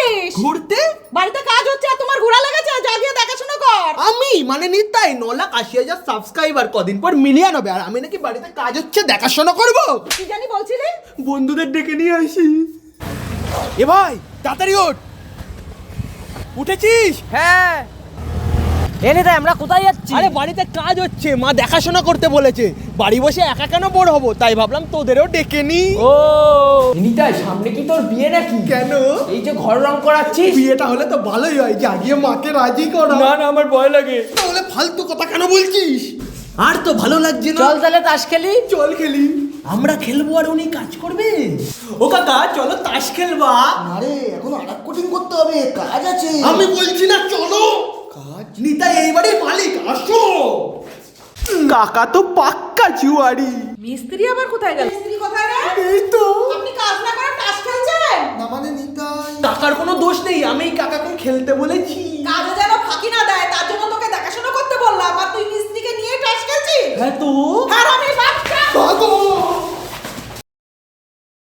যাচ্ছিস? ঘুরতে? বাড়িতে কাজ হচ্ছে আর তোমার ঘোরা লেগেছে, যা গিয়ে দেখাশোনা কর। আমি মানে নিতাই 9,80,000 সাবস্ক্রাইবার কদিন পর মিলিয়ন হবে, আর আমি নাকি বাড়িতে কাজ হচ্ছে দেখাশোনা করবো? কি জানি বলছিলি? বন্ধুদের ডেকে নিয়ে আসি। এ ভাই তাড়াতাড়ি ওঠ। উঠেছিস? হ্যাঁ এনে তাই আমরা কোথায় যাচ্ছি? আরে বাড়িতে কাজ হচ্ছে, মা দেখাশোনা করতে বলেছে। বাড়ি বসে একা কেন বোর হবো, তাই ভাবলাম তোদেরও ডেকে নি। ও নিতাই, সামনে কি তোর বিয়ে নাকি? কেন? এই যে ঘর রং করাচ্ছিস। বিয়েটা হলে তো ভালোই হয়, জাগিয়ে মাকে রাজি করা। না না, আমার ভয় লাগে। তাহলে ফালতু কথা কেন বলছিস? আর তো ভালো লাগছে না। চল তাহলে তাস খেলি। চল খেলি। আমরা খেলবো আর উনি কাজ করবে। ও কাকা চলো তাস খেলবা। আরে এখন আরেক কোটিং করতে হবে, কাজ আছে। আমি বলছি না চলো কাজ। নিতাই এইবারই মালিক, আসো। কাকা তো পাক্কা জুয়ারি। মিস্ত্রি আবার কোথায় গেল? মিস্ত্রি কোথায় রে? এই তো। আপনি কাজ না করে তাস খেলছেন? না মানে নিতাই, কাকার কোনো দোষ নেই, আমি কাকাকে খেলতে বলেছি। কাজে যেন ফাঁকি না দেয়, তার জন্য তোকে দেখাশোনা করতে বললাম, আর তুই মিস্ত্রিকে নিয়ে তাস খেলছিস? হ্যাঁ তো আর